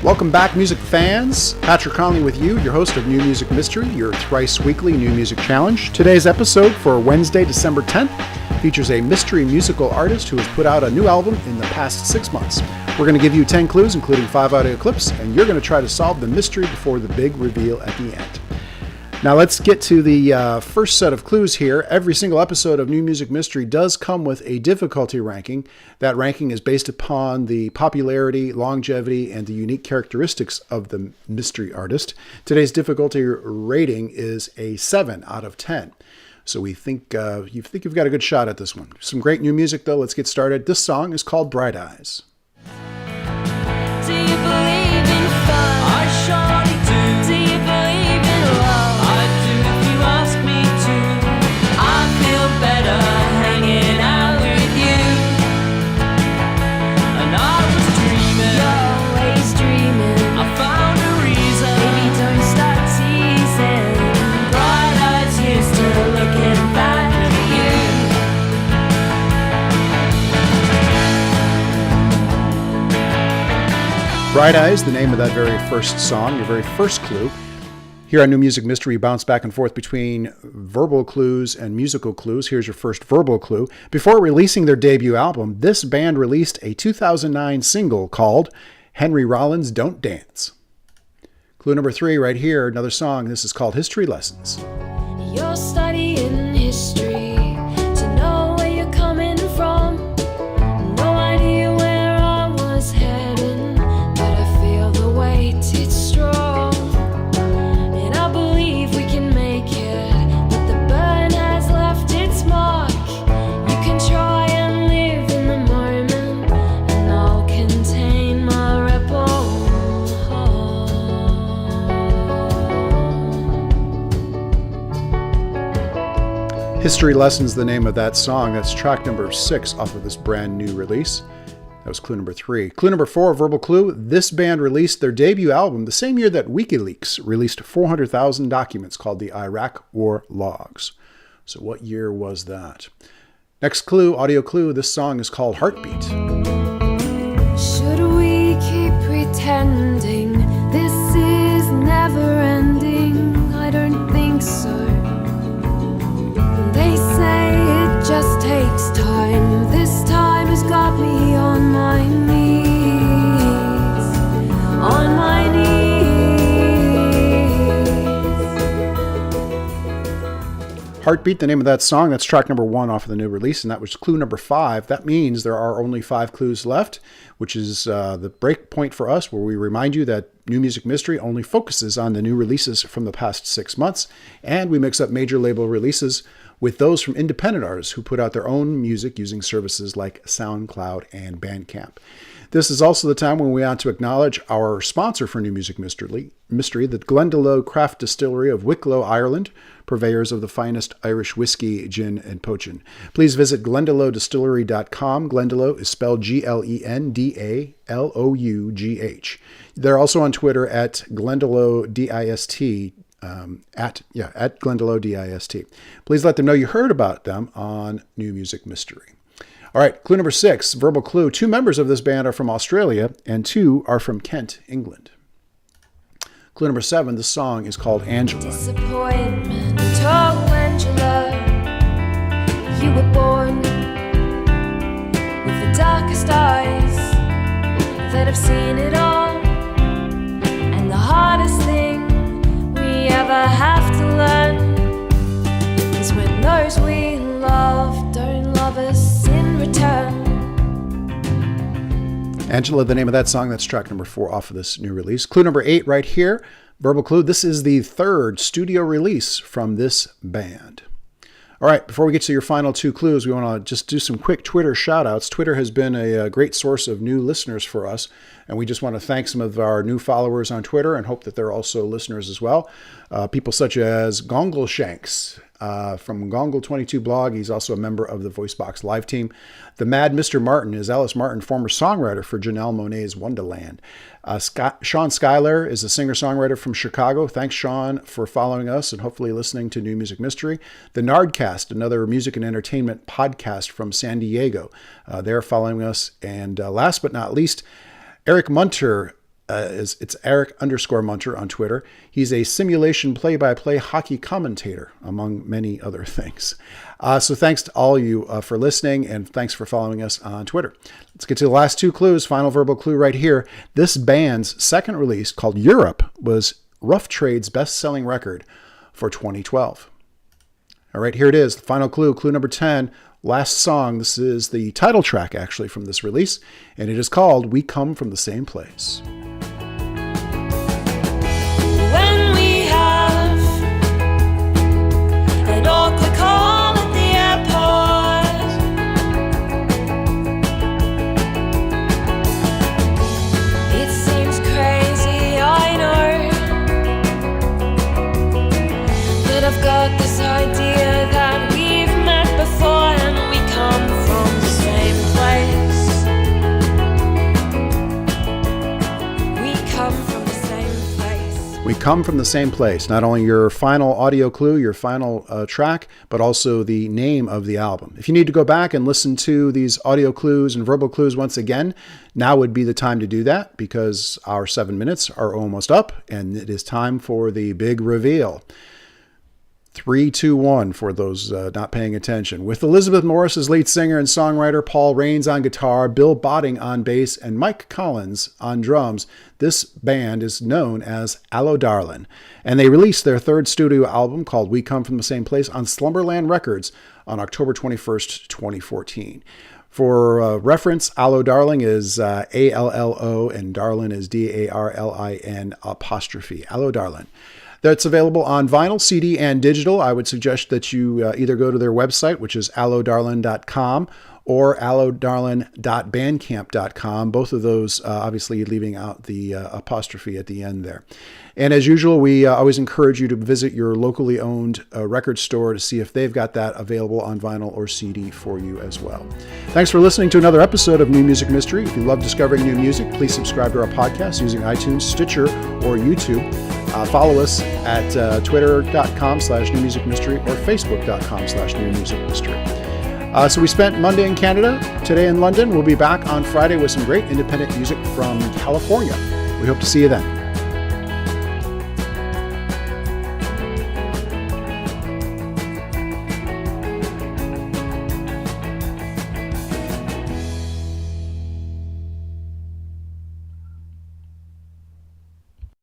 Welcome back, music fans. Patrick Conley with you, your host of New Music Mystery, your thrice weekly New Music Challenge. Today's episode for Wednesday, December 10th, features a mystery musical artist who has put out a new album in the past 6 months. We're going to give you 10 clues, including 5 audio clips, and you're going to try to solve the mystery before the big reveal at the end. Now let's get to the first set of clues here. Every single episode of New Music Mystery does come with a difficulty ranking. That ranking is based upon the popularity, longevity, and the unique characteristics of the mystery artist. Today's difficulty rating is a 7 out of 10. So we think you've got a good shot at this one. Some great new music though. Let's get started. This song is called Bright Eyes. Do you believe in fun? I surely do. Do you believe in love? I do if you ask me to. I feel better hanging out with you. And I was dreaming. You're always dreaming. I found a reason. Baby, don't start teasing. Bright eyes used to looking back at you. Bright Eyes, the name of that very first song, your very first clue. Here on New Music Mystery, we bounce back and forth between verbal clues and musical clues. Here's your first verbal clue. Before releasing their debut album, this band released a 2009 single called Henry Rollins' Don't Dance. Clue number 3 right here, another song. This is called History Lessons. You're studying history to know where you're coming from. No idea where I was heading, but I feel the weight, it's strong. And I believe we can make it, but the burn has left its mark. You can try and live in the moment, and I'll contain my rebel heart. History Lessons, the name of that song. That's track number 6 off of this brand new release. That was clue number 3. Clue number 4, verbal clue. This band released their debut album the same year that WikiLeaks released 400,000 documents called the Iraq War Logs. So what year was that? Next clue, audio clue. This song is called Heartbeat. Should we keep pretending this is never ending? I don't think so. They say it just takes time. This time has got me on my knees. On my knees. Heartbeat, the name of that song. That's track number 1 off of the new release, and that was clue number 5. That means there are only 5 clues left, which is the break point for us, where we remind you that New Music Mystery only focuses on the new releases from the past 6 months, and we mix up major label releases with those from independent artists who put out their own music using services like SoundCloud and Bandcamp. This is also the time when we want to acknowledge our sponsor for New Music Mystery, the Glendalough Craft Distillery of Wicklow, Ireland, purveyors of the finest Irish whiskey, gin, and poachin. Please visit glendaloughDistillery.com. Glendalough is spelled Glendaloughgh. They're also on Twitter at GlendaloughDist. At GlendaloughDist. Please let them know you heard about them on New Music Mystery. All right, clue number 6, verbal clue. 2 members of this band are from Australia and 2 are from Kent, England. Clue number 7, the song is called Angela. Disappointment, oh Angela, you were born with the darkest eyes that have seen it all. And the hardest thing we ever have to learn is when those we love don't love us in return. Angela, the name of that song. That's track number 4 off of this new release. Clue number 8 right here, verbal clue. This is the 3rd studio release from this band. All right, before we get to your final 2 clues, we want to just do some quick Twitter shout-outs. Twitter has been a great source of new listeners for us, and we just want to thank some of our new followers on Twitter and hope that they're also listeners as well. People such as Gongle Shanks from Gongle22 blog. He's also a member of the VoiceBox live team. The Mad Mr. Martin is Alice Martin, former songwriter for Janelle Monáe's Wonderland. Sean Schuyler is a singer-songwriter from Chicago. Thanks, Sean, for following us and hopefully listening to New Music Mystery. The Nardcast, another music and entertainment podcast from San Diego. They're following us. And last but not least, Eric Munter it's Eric_Munter on Twitter. He's a simulation play-by-play hockey commentator, among many other things. So thanks to all you for listening, and thanks for following us on Twitter. Let's get to the last two clues. Final verbal clue right here. This band's second release, called Europe, was Rough Trade's best-selling record for 2012. All right, here it is. The final clue, clue number 10. Last song. This is the title track, actually, from this release, and it is called We Come From the Same Place. When we have an awkward call at the airport, it seems crazy, I know, but I've got this idea that we've met before. We come from the same place. Not only your final audio clue, your final track, but also the name of the album. If you need to go back and listen to these audio clues and verbal clues once again, now would be the time to do that, because our 7 minutes are almost up and it is time for the big reveal. 3, 2, 1 for those not paying attention. With Elizabeth Morris as lead singer and songwriter, Paul Raines on guitar, Bill Botting on bass, and Mike Collins on drums, this band is known as Allo Darlin'. And they released their third studio album, called We Come From the Same Place, on Slumberland Records on October 21st, 2014. For reference, Allo Darlin' is A-L-L-O, and Darlin' is D-A-R-L-I-N apostrophe. Allo Darlin'. That's available on vinyl, CD, and digital. I would suggest that you either go to their website, which is allodarlin.com, or allodarlin.bandcamp.com. Both of those, obviously, leaving out the apostrophe at the end there. And as usual, we always encourage you to visit your locally owned record store to see if they've got that available on vinyl or CD for you as well. Thanks for listening to another episode of New Music Mystery. If you love discovering new music, please subscribe to our podcast using iTunes, Stitcher, or YouTube. Follow us at twitter.com/newmusicmystery or facebook.com/newmusicmystery. So we spent Monday in Canada, today in London. We'll be back on Friday with some great independent music from California. We hope to see you then.